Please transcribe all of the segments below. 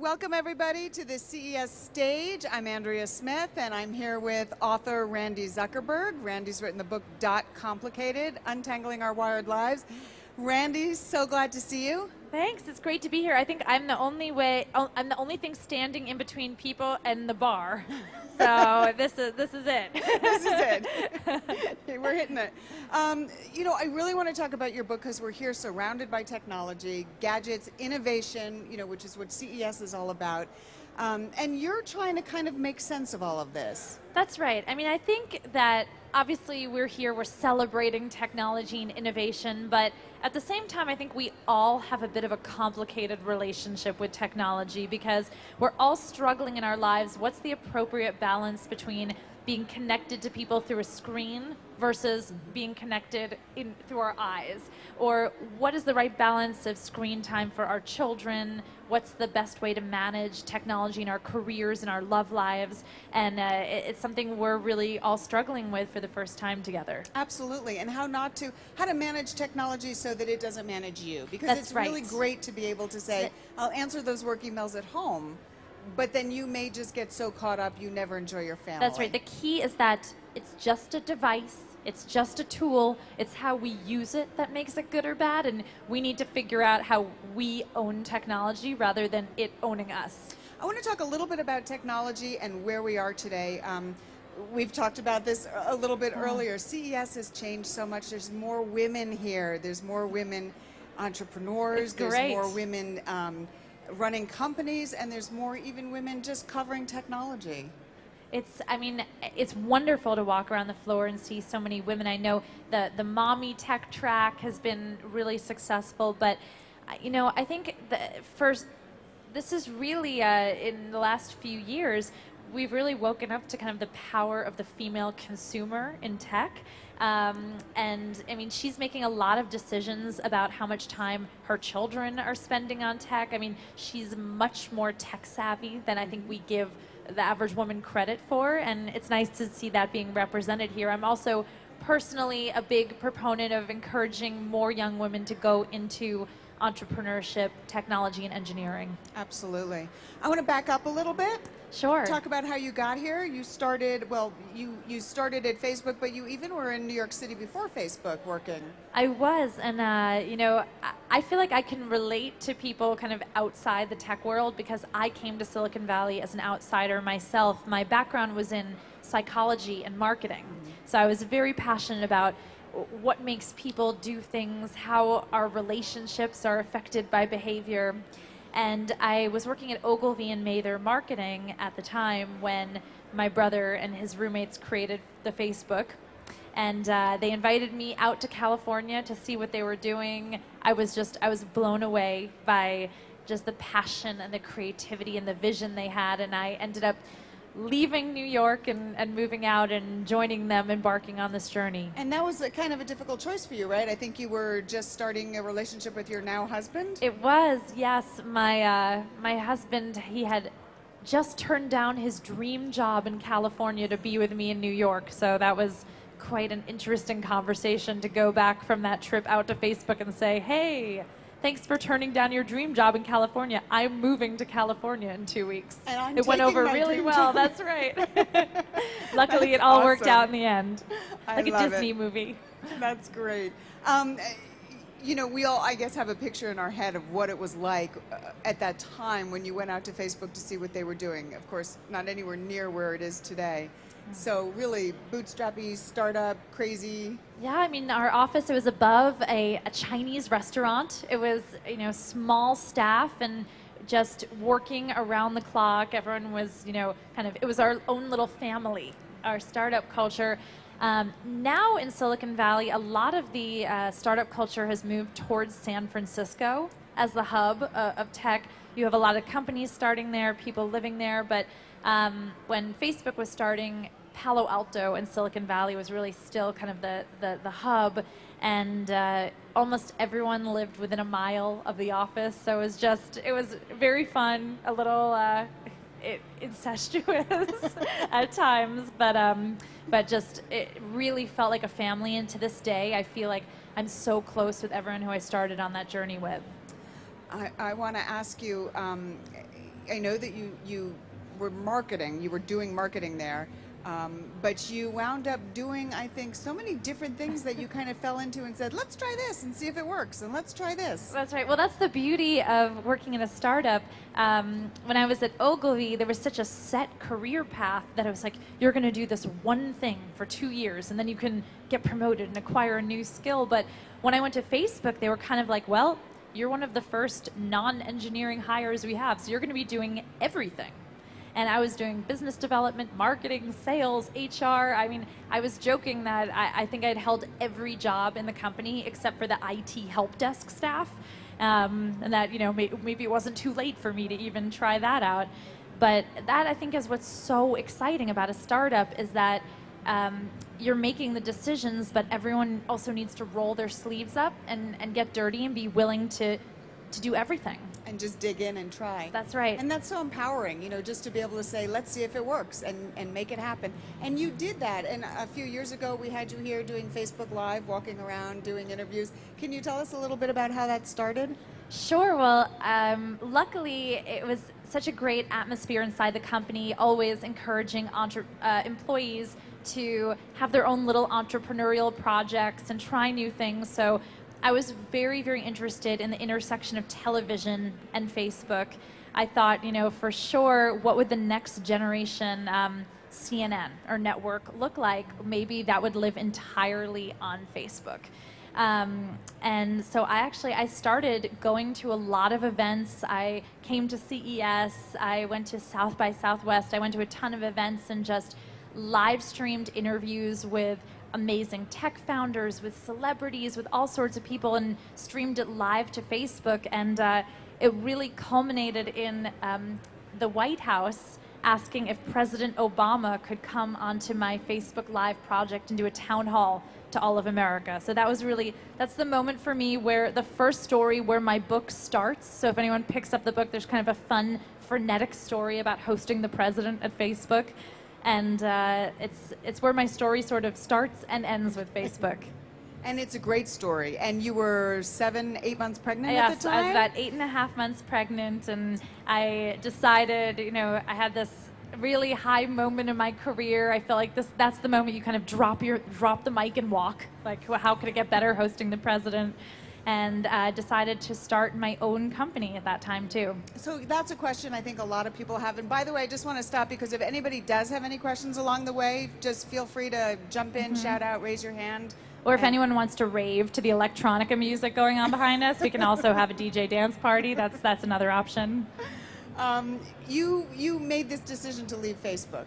Welcome everybody to the CES stage. I'm Andrea Smith and I'm here with author Randi Zuckerberg. Randi's written the book Complicated, Untangling Our Wired Lives. Randi, so glad to see you. Thanks, it's great to be here. I think I'm the only thing standing in between people and the bar. So this is it. This is it. We're hitting it. I really want to talk about your book because we're here surrounded by technology, gadgets, innovation, which is what CES is all about. And you're trying to kind of make sense of all of this. That's right. I mean, I think that obviously we're celebrating technology and innovation, but at the same time, I think we all have a bit of a complicated relationship with technology because we're all struggling in our lives. What's the appropriate balance between being connected to people through a screen versus being connected through our eyes? Or what is the right balance of screen time for our children? What's the best way to manage technology in our careers and our love lives? And it's something we're really all struggling with for the first time together. Absolutely, and how to manage technology so that it doesn't manage you. Because That's it's right. really great to be able to say, I'll answer those work emails at home, but then you may just get so caught up you never enjoy your family. That's right. The key is that it's just a device. It's just a tool. It's how we use it that makes it good or bad, and we need to figure out how we own technology rather than it owning us. I want to talk a little bit about technology and where we are today. We've talked about this a little bit earlier. CES has changed so much. There's more women here. There's more women entrepreneurs. There's more women running companies, and there's more even women just covering technology. It's wonderful to walk around the floor and see so many women. I know the mommy tech track has been really successful, but I think this is really in the last few years, we've really woken up to kind of the power of the female consumer in tech. And I mean, she's making a lot of decisions about how much time her children are spending on tech. I mean, she's much more tech savvy than I think we give the average woman credit for, and it's nice to see that being represented here. I'm also personally a big proponent of encouraging more young women to go into entrepreneurship, technology, and engineering. Absolutely. I want to back up a little bit. Sure. Talk about how you got here. You started, you started at Facebook, but you even were in New York City before Facebook working. I was, and I feel like I can relate to people kind of outside the tech world because I came to Silicon Valley as an outsider myself. My background was in psychology and marketing, so I was very passionate about what makes people do things, how our relationships are affected by behavior. And I was working at Ogilvy and Mather Marketing at the time when my brother and his roommates created the Facebook. And they invited me out to California to see what they were doing. I was blown away by just the passion and the creativity and the vision they had. And I ended up leaving New York and moving out and joining them, embarking on this journey. And that was kind of a difficult choice for you, right? I think you were just starting a relationship with your now husband? It was, yes. My husband, he had just turned down his dream job in California to be with me in New York, so that was quite an interesting conversation to go back from that trip out to Facebook and say, hey, thanks for turning down your dream job in California. I'm moving to California in 2 weeks. And it went over really well. That's right. Luckily, it all worked out in the end. Like a Disney movie. That's great. We all, I guess, have a picture in our head of what it was like at that time when you went out to Facebook to see what they were doing. Of course, not anywhere near where it is today. So really, bootstrappy, startup, crazy. Yeah, I mean, our office, it was above a Chinese restaurant. It was, small staff and just working around the clock. Everyone was, it was our own little family, our startup culture. Now in Silicon Valley, a lot of the startup culture has moved towards San Francisco as the hub of tech. You have a lot of companies starting there, people living there, but when Facebook was starting, Palo Alto and Silicon Valley was really still kind of the hub, and almost everyone lived within a mile of the office, so it was very fun, a little incestuous at times, but just it really felt like a family, and to this day I feel like I'm so close with everyone who I started on that journey with. I want to ask you, I know that you were marketing, you were doing marketing there, but you wound up doing, I think, so many different things that you kind of fell into and said, let's try this and see if it works, and let's try this. That's right. Well, that's the beauty of working in a startup. When I was at Ogilvy, there was such a set career path that I was like, you're going to do this one thing for 2 years, and then you can get promoted and acquire a new skill. But when I went to Facebook, they were kind of like, well, you're one of the first non-engineering hires we have, so you're going to be doing everything. And I was doing business development, marketing, sales, HR. I mean, I was joking that I think I'd held every job in the company except for the IT help desk staff. And that, maybe it wasn't too late for me to even try that out. But that, I think, is what's so exciting about a startup, is that you're making the decisions, but everyone also needs to roll their sleeves up and get dirty and be willing to do everything. And just dig in and try. That's right. And that's so empowering, just to be able to say, let's see if it works and make it happen. And you did that. And a few years ago, we had you here doing Facebook Live, walking around, doing interviews. Can you tell us a little bit about how that started? Sure. Well, luckily, it was such a great atmosphere inside the company, always encouraging employees to have their own little entrepreneurial projects and try new things. So I was very, very interested in the intersection of television and Facebook. I thought, for sure, what would the next generation CNN or network look like? Maybe that would live entirely on Facebook. And so I started going to a lot of events. I came to CES, I went to South by Southwest, I went to a ton of events and just live streamed interviews with amazing tech founders, with celebrities, with all sorts of people, and streamed it live to Facebook. And it really culminated in the White House asking if President Obama could come onto my Facebook Live project and do a town hall to all of America. So that's the moment for me where the first story where my book starts. So if anyone picks up the book, there's kind of a fun, frenetic story about hosting the president at Facebook. And it's where my story sort of starts and ends with Facebook. And it's a great story. And you were 7-8 months pregnant yes, at the time? I was about 8.5 months pregnant, and I decided, I had this really high moment in my career. I feel like that's the moment you kind of drop the mic and walk. Like, how could it get better hosting the president? And decided to start my own company at that time too. So that's a question I think a lot of people have. And by the way, I just want to stop, because if anybody does have any questions along the way, just feel free to jump in, shout out, raise your hand. Or if anyone wants to rave to the electronica music going on behind us, we can also have a DJ dance party. That's another option. You made this decision to leave Facebook,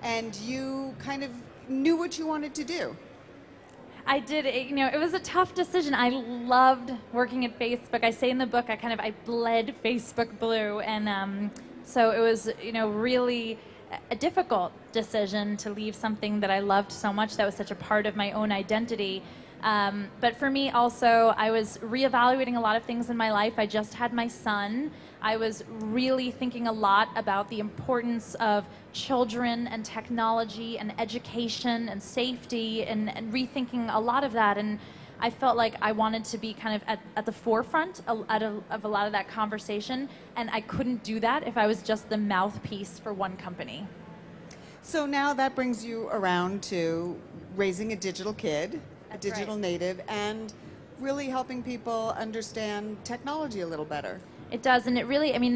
and you kind of knew what you wanted to do. I did. It was a tough decision. I loved working at Facebook. I say in the book, I bled Facebook blue, and so it was, really a difficult decision to leave something that I loved so much, that was such a part of my own identity. But for me also, I was reevaluating a lot of things in my life. I just had my son. I was really thinking a lot about the importance of children and technology and education and safety and rethinking a lot of that. And I felt like I wanted to be kind of at the forefront of a lot of that conversation. And I couldn't do that if I was just the mouthpiece for one company. So now that brings you around to raising a digital kid, That's a digital right. native, and really helping people understand technology a little better. It does, and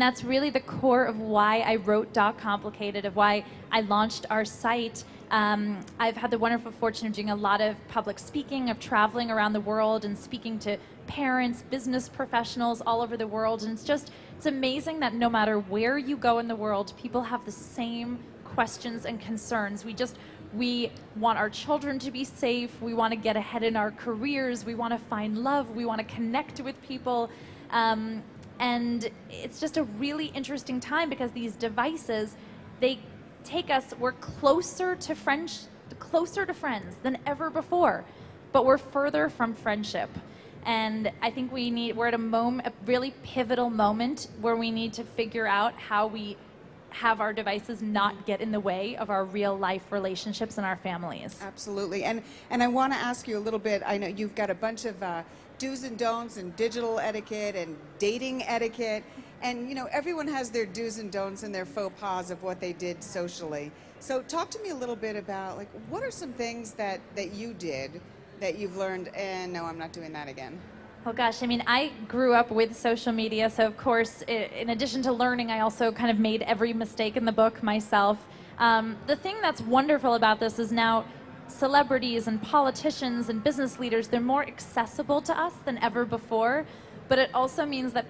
that's really the core of why I wrote Complicated, of why I launched our site. I've had the wonderful fortune of doing a lot of public speaking, of traveling around the world and speaking to parents, business professionals all over the world, and it's amazing that no matter where you go in the world, people have the same questions and concerns. We want our children to be safe, we want to get ahead in our careers, we want to find love, we want to connect with people. And it's just a really interesting time, because these devices, they take us, we're closer to friends than ever before, but we're further from friendship. And I think we're at a really pivotal moment where we need to figure out how we have our devices not get in the way of our real life relationships and our families. Absolutely. And I want to ask you a little bit, I know you've got a bunch of do's and don'ts and digital etiquette and dating etiquette. And, you know, everyone has their do's and don'ts and their faux pas of what they did socially. So talk to me a little bit about, like, what are some things that you did that you've learned, and no, I'm not doing that again? Oh gosh, I mean, I grew up with social media, so of course, in addition to learning, I also kind of made every mistake in the book myself. The thing that's wonderful about this is now celebrities and politicians and business leaders, they're more accessible to us than ever before, but it also means that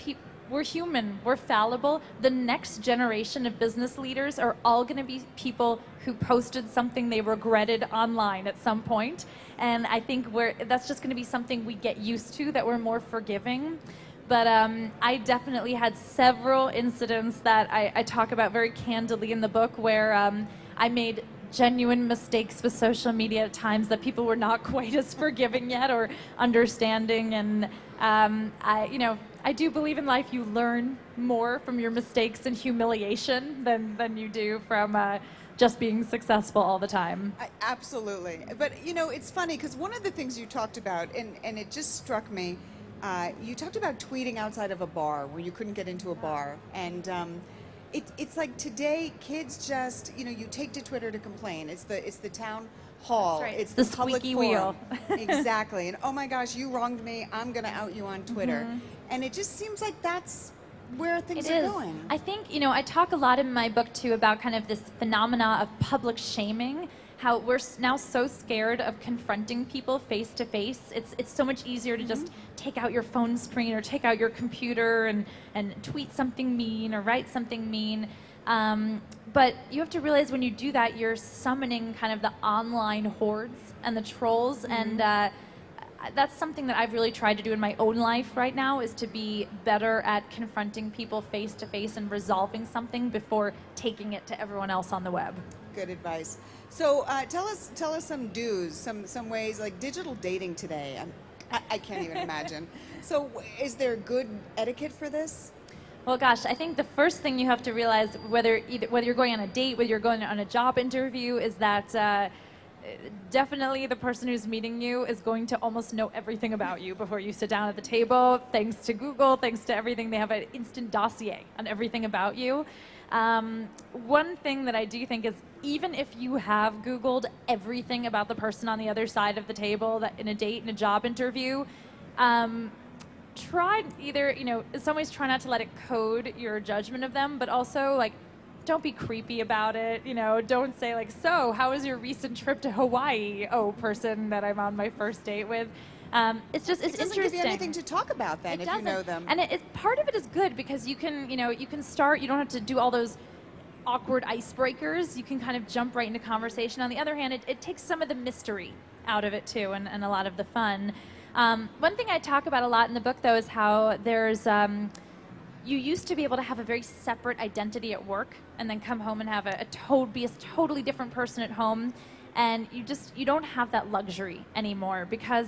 we're human, we're fallible. The next generation of business leaders are all going to be people who posted something they regretted online at some point. And I think that's just going to be something we get used to, that we're more forgiving. But I definitely had several incidents that I talk about very candidly in the book where I made genuine mistakes with social media at times that people were not quite as forgiving yet or understanding. And I do believe in life you learn more from your mistakes and humiliation than you do from just being successful all the time. Absolutely. But, you know, it's funny because one of the things you talked about, and it just struck me, you talked about tweeting outside of a bar where you couldn't get into a bar. And it's like today kids just, you know, you take to Twitter to complain. It's the town hall. That's right. It's the public squeaky forum. wheel. Exactly. And oh my gosh, you wronged me. I'm going to out you on Twitter. Mm-hmm. And it just seems like that's where things It are is. going. I think, you know, I talk a lot in my book too about kind of this phenomena of public shaming, how we're now so scared of confronting people face to face. It's so much easier to just take out your phone screen or take out your computer and tweet something mean or write something mean. But you have to realize when you do that, you're summoning kind of the online hordes and the trolls, and that's something that I've really tried to do in my own life right now, is to be better at confronting people face to face and resolving something before taking it to everyone else on the web. Good advice. So tell us some do's, some ways, like digital dating today. I can't even imagine. So is there good etiquette for this? Well, gosh, I think the first thing you have to realize, whether you're going on a date, whether you're going on a job interview, is that definitely the person who's meeting you is going to almost know everything about you before you sit down at the table. Thanks to Google, thanks to everything, they have an instant dossier on everything about you. One thing that I do think is, even if you have Googled everything about the person on the other side of the table, that in a date, in a job interview, try either, you know, in some ways try not to let it code your judgment of them, but also, like, don't be creepy about it. You know, don't say like, so how was your recent trip to Hawaii? Oh, person that I'm on my first date with. It's It doesn't interesting. give you anything to talk about then, if you know them. And part of it is good because you can start, you don't have to do all those awkward icebreakers. You can kind of jump right into conversation. On the other hand, it takes some of the mystery out of it too, and a lot of the fun. One thing I talk about a lot in the book, though, is how there's you used to be able to have a very separate identity at work and then come home and have be a totally different person at home. And you don't have that luxury anymore, because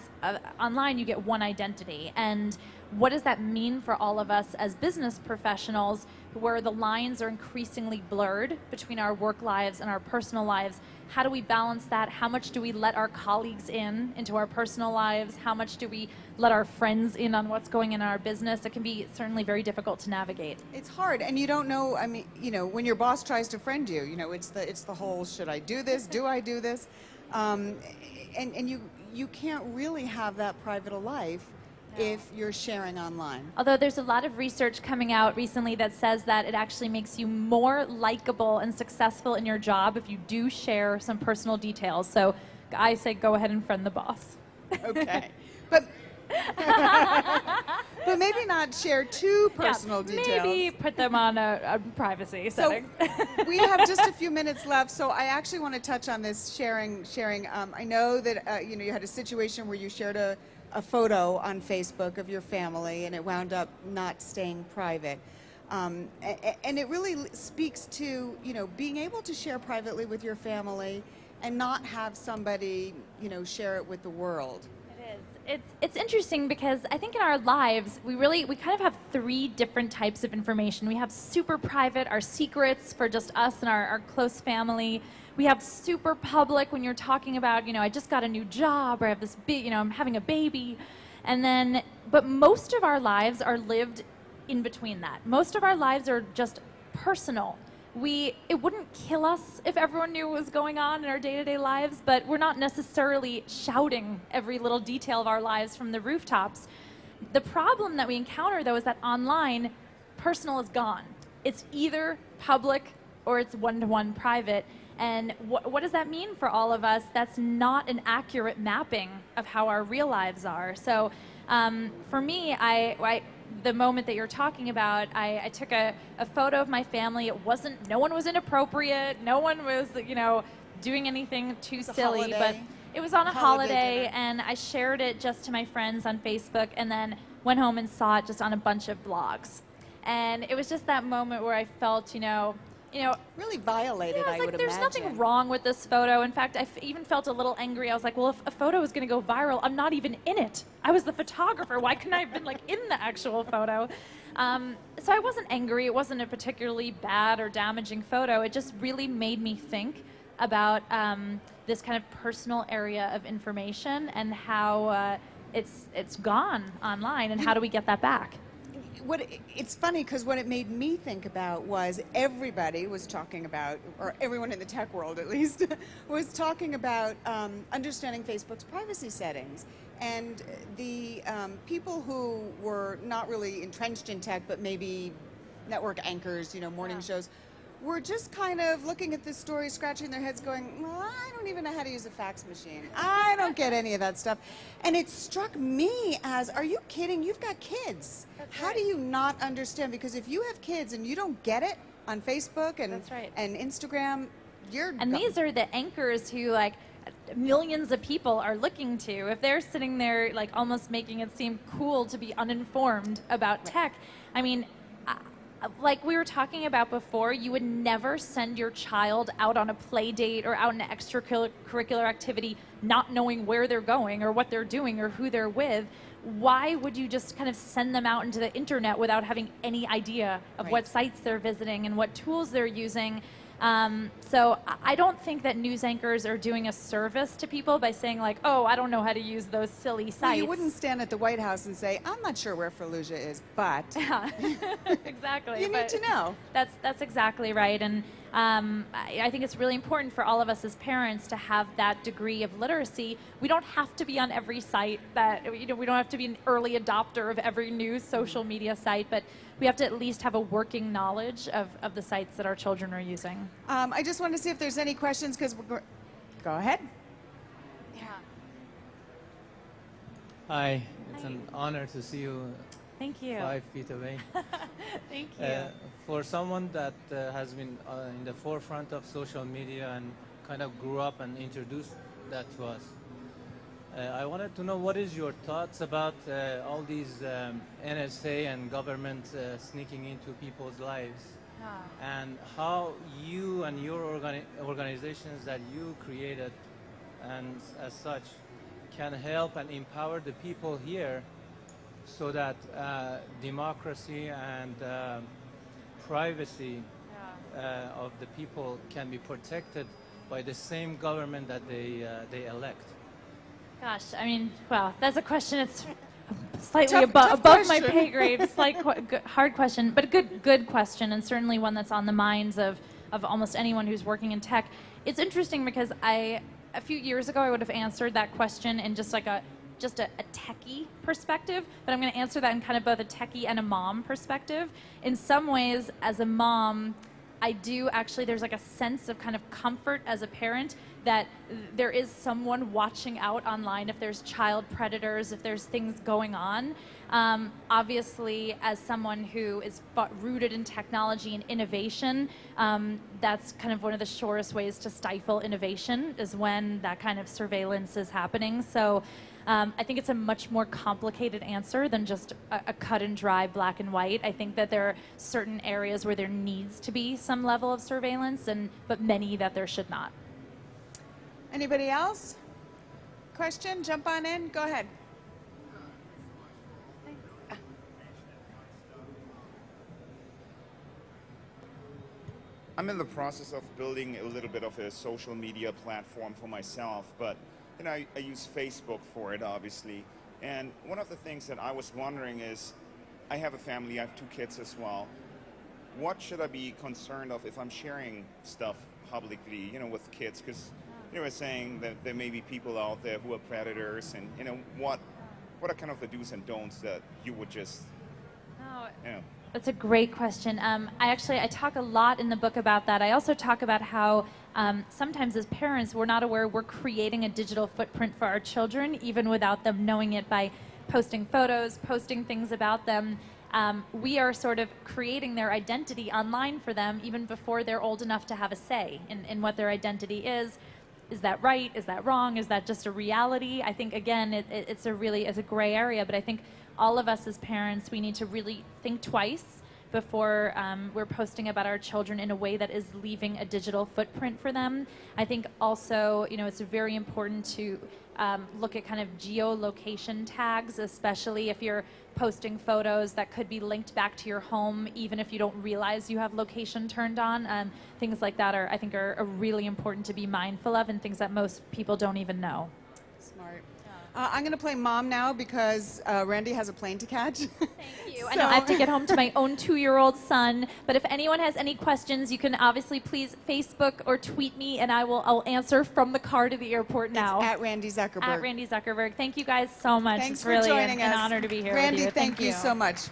online you get one identity. And what does that mean for all of us as business professionals, where the lines are increasingly blurred between our work lives and our personal lives? How do we balance that? How much do we let our colleagues into our personal lives? How much do we let our friends in on what's going in our business? It can be certainly very difficult to navigate. It's hard, and you don't know. I mean, you know, when your boss tries to friend you, you know, it's the whole, should I do this? Do I do this? And you can't really have that private a life if you're sharing online. Although there's a lot of research coming out recently that says that it actually makes you more likable and successful in your job if you do share some personal details. So I say go ahead and friend the boss. Okay. But but maybe not share too personal details. Maybe put them on a privacy setting. So we have just a few minutes left, so I actually want to touch on this sharing. I know that you had a situation where you shared a photo on Facebook of your family, and it wound up not staying private. And it really speaks to, being able to share privately with your family and not have somebody, share it with the world. It is. It's interesting because I think in our lives, we kind of have three different types of information. We have super private, our secrets for just us and our close family. We have super public when you're talking about, I just got a new job, or I have this big, I'm having a baby. And then, but most of our lives are lived in between that. Most of our lives are just personal. It wouldn't kill us if everyone knew what was going on in our day-to-day lives, but we're not necessarily shouting every little detail of our lives from the rooftops. The problem that we encounter, though, is that online, personal is gone. It's either public or it's one-to-one private. And what does that mean for all of us? That's not an accurate mapping of how our real lives are. So for me, the moment that you're talking about, I took a photo of my family. No one was inappropriate. No one was, doing anything too silly. But it was on a holiday, and I shared it just to my friends on Facebook, and then went home and saw it just on a bunch of blogs. And it was just that moment where I felt, really violated, I would there's imagine. nothing wrong with this photo. In fact, I even felt a little angry. I was like, well, if a photo is going to go viral, I'm not even in it. I was the photographer. Why couldn't I have been in the actual photo? So I wasn't angry. It wasn't a particularly bad or damaging photo. It just really made me think about this kind of personal area of information and how it's gone online, and how do we get that back? It's funny because what it made me think about was everybody was talking about, or everyone in the tech world at least, was talking about understanding Facebook's privacy settings. And the people who were not really entrenched in tech, but maybe network anchors, morning shows, were just kind of looking at this story, scratching their heads going, well, I don't even know how to use a fax machine. I don't get any of that stuff. And it struck me as, are you kidding? You've got kids. That's how right. do you not understand? Because if you have kids and you don't get it on Facebook and, That's right. and Instagram, And these are the anchors who millions of people are looking to. If they're sitting there almost making it seem cool to be uninformed about tech, I mean, like we were talking about before, you would never send your child out on a play date or out in an extracurricular activity not knowing where they're going or what they're doing or who they're with. Why would you just kind of send them out into the internet without having any idea of what sites they're visiting and what tools they're using? So I don't think that news anchors are doing a service to people by saying oh, I don't know how to use those silly sites. Well, you wouldn't stand at the White House and say, I'm not sure where Fallujah is, but yeah, exactly. you need to know. That's exactly right. And I think it's really important for all of us as parents to have that degree of literacy. We don't have to be on every site we don't have to be an early adopter of every new social media site, but we have to at least have a working knowledge of the sites that our children are using. I just want to see if there's any questions, because go ahead. Yeah. Hi, it's an honor to see you Thank you. 5 feet away. Thank you. For someone that has been in the forefront of social media and kind of grew up and introduced that to us, I wanted to know what is your thoughts about all these NSA and government sneaking into people's lives, and how you and your organizations that you created and as such can help and empower the people here so that democracy and privacy of the people can be protected by the same government that they elect. Gosh, I mean, wow, that's a question that's slightly Tough above my question. pay grade. It's hard question, but a good question, and certainly one that's on the minds of almost anyone who's working in tech. It's interesting because a few years ago I would have answered that question in just a techie perspective, but I'm going to answer that in kind of both a techie and a mom perspective. In some ways, as a mom, I do actually, there's a sense of kind of comfort as a parent that there is someone watching out online if there's child predators, if there's things going on. Obviously, as someone who is rooted in technology and innovation, that's kind of one of the surest ways to stifle innovation is when that kind of surveillance is happening. So I think it's a much more complicated answer than just a cut and dry black and white. I think that there are certain areas where there needs to be some level of surveillance, but many that there should not. Anybody else? Question? Jump on in. Go ahead. I'm in the process of building a little bit of a social media platform for myself, but I use Facebook for it, obviously. And one of the things that I was wondering is, I have a family, I have 2 kids as well. What should I be concerned of if I'm sharing stuff publicly, with kids? Because you were saying that there may be people out there who are predators, and what are kind of the do's and don'ts that you would just, That's a great question. I talk a lot in the book about that. I also talk about how sometimes as parents, we're not aware we're creating a digital footprint for our children, even without them knowing it, by posting photos, posting things about them. We are sort of creating their identity online for them even before they're old enough to have a say in what their identity is. Is that right? Is that wrong? Is that just a reality? I think, again, it's a gray area, but I think all of us as parents, we need to really think twice before we're posting about our children in a way that is leaving a digital footprint for them. I think also, it's very important to look at kind of geolocation tags, especially if you're posting photos that could be linked back to your home, even if you don't realize you have location turned on. Things like that are really important to be mindful of, and things that most people don't even know. Smart. I'm going to play mom now because Randi has a plane to catch. Thank you. I know I have to get home to my own 2-year-old son, but if anyone has any questions, you can obviously please Facebook or tweet me, and I'll answer from the car to the airport now. It's at Randi Zuckerberg. At Randi Zuckerberg. Thank you guys so much. Thanks it's for really joining an us. honor to be here Randi, with you. thank you so much.